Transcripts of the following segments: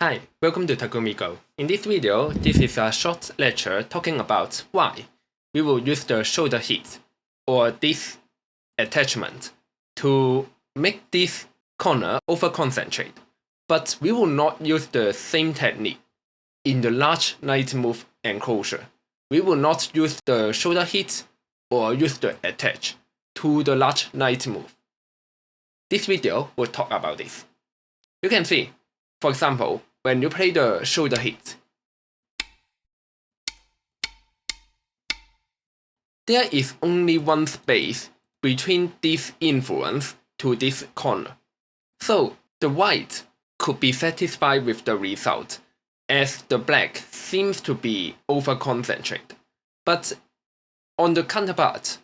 Hi, welcome to Takumi Go. In this video, this is a short lecture talking about why we will use the shoulder hit or this attachment to make this corner over-concentrate. But we will not use the same technique in the large knight move enclosure. We will not use the shoulder hit or use the attach to the large knight move. This video will talk about this. You can see, for example, when you play the shoulder hit, there is only one space between this influence to this corner. So the white could be satisfied with the result, as the black seems to be over-concentrated. But on the counterpart,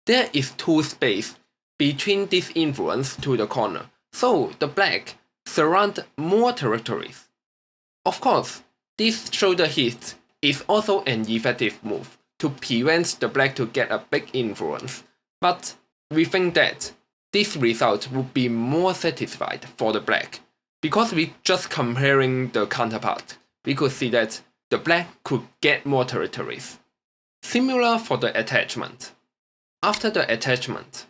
there is two space between this influence to the corner, so the black surround more territories. Of course, this shoulder hit is also an effective move to prevent the black to get a big influence, but we think that this result would be more satisfied for the black, because we just comparing the counterpart, we could see that the black could get more territories. Similar for the attachment. After the attachment,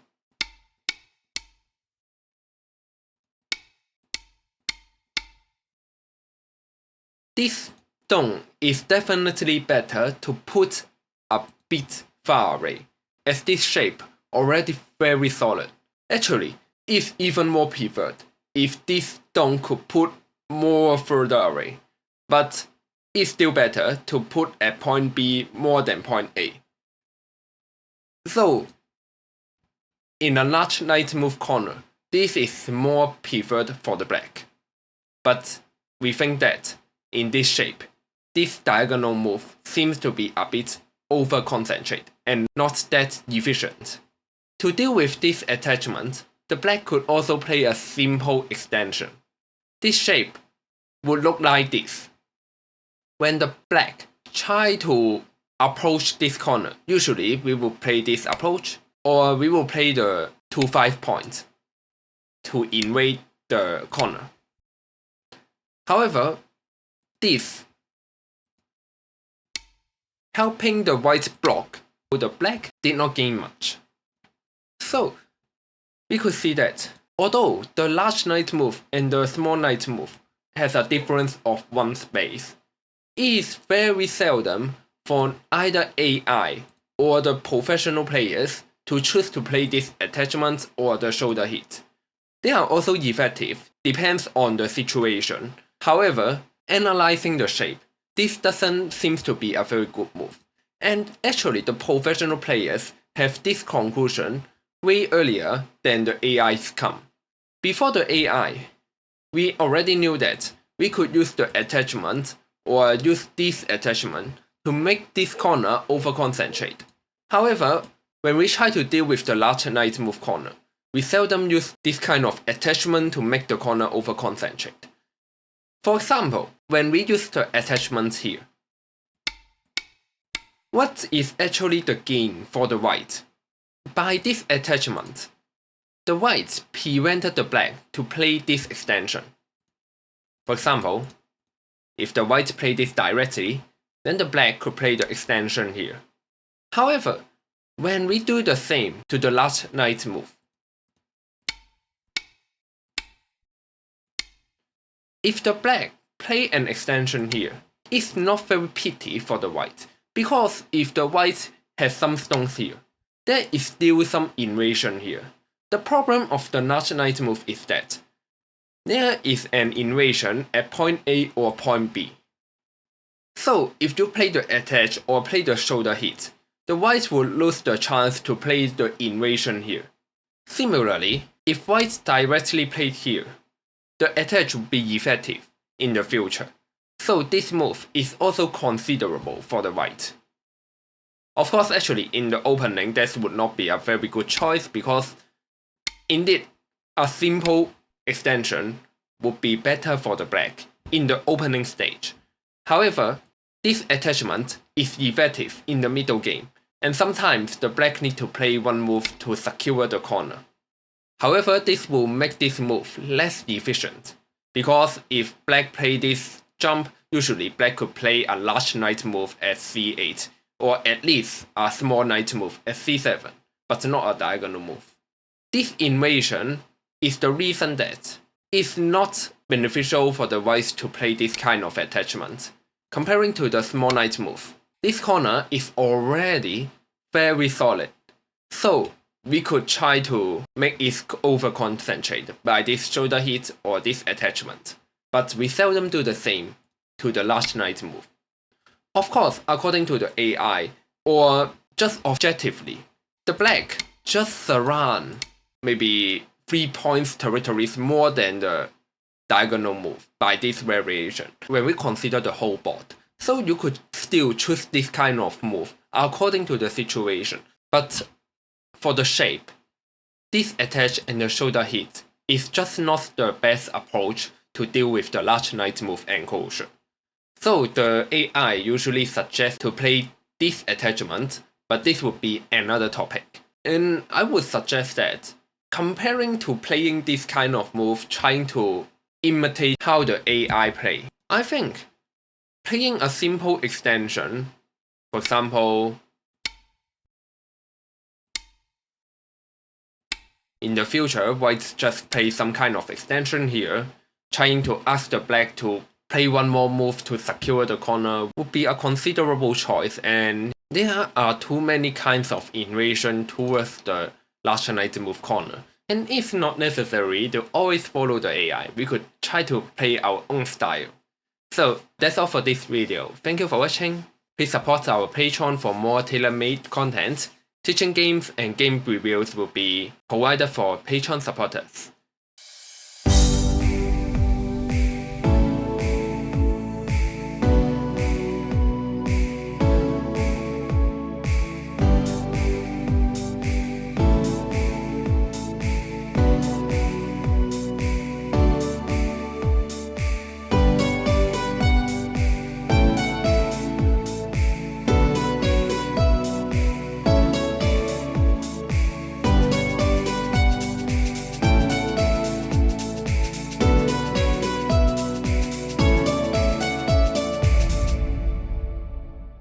this stone is definitely better to put a bit far away, as this shape already very solid. Actually, it's even more preferred if this stone could put more further away, but it's still better to put at point B more than point A. So, in a large knight move corner, this is more preferred for the black. But we think that in this shape, this diagonal move seems to be a bit over-concentrated and not that efficient. To deal with this attachment, the black could also play a simple extension. This shape would look like this. When the black try to approach this corner, usually we will play this approach, or we will play the 2-5 point to invade the corner. However, this helping the white block, the black did not gain much. So we could see that although the large knight move and the small knight move has a difference of one space, it is very seldom for either AI or the professional players to choose to play this attachment or the shoulder hit. They are also effective, depends on the situation. However, analyzing the shape, this doesn't seem to be a very good move. And actually the professional players have this conclusion way earlier than the AIs come. Before the AI, we already knew that we could use the attachment or use this attachment to make this corner over-concentrate. However, when we try to deal with the large knight move corner, we seldom use this kind of attachment to make the corner over-concentrate. For example, when we use the attachment here, what is actually the gain for the white? By this attachment, the white prevented the black to play this extension. For example, if the white played this directly, then the black could play the extension here. However, when we do the same to the large knight move, if the black play an extension here, it's not very pretty for the white, because if the white has some stones here, there is still some invasion here. The problem of the large knight move is that there is an invasion at point A or point B. So if you play the attach or play the shoulder hit, the white will lose the chance to play the invasion here. Similarly, if white directly played here, the attach will be effective in the future. So this move is also considerable for the white. Of course, actually in the opening, this would not be a very good choice because indeed a simple extension would be better for the black in the opening stage. However, this attachment is effective in the middle game, and sometimes the black need to play one move to secure the corner. However, this will make this move less efficient, because if black play this jump, usually black could play a large knight move at c8, or at least a small knight move at c7, but not a diagonal move. This invasion is the reason that it's not beneficial for the whites to play this kind of attachment. Comparing to the small knight move, this corner is already very solid, so we could try to make it over-concentrate by this shoulder hit or this attachment, but we seldom do the same to the large knight move. Of course, according to the AI, or just objectively, the black just surround maybe 3 points territories more than the diagonal move by this variation when we consider the whole board. So you could still choose this kind of move according to the situation, but for the shape, this attach and the shoulder hit is just not the best approach to deal with the large knight move enclosure. So the AI usually suggests to play this attachment, but this would be another topic. And I would suggest that comparing to playing this kind of move, trying to imitate how the AI play, I think playing a simple extension, for example, in the future, white just play some kind of extension here, trying to ask the black to play one more move to secure the corner would be a considerable choice, and there are too many kinds of invasion towards the large knight move corner. And it's not necessary to always follow the AI, we could try to play our own style. So that's all for this video. Thank you for watching. Please support our Patreon for more tailor-made content. Teaching games and game reviews will be provided for Patreon supporters.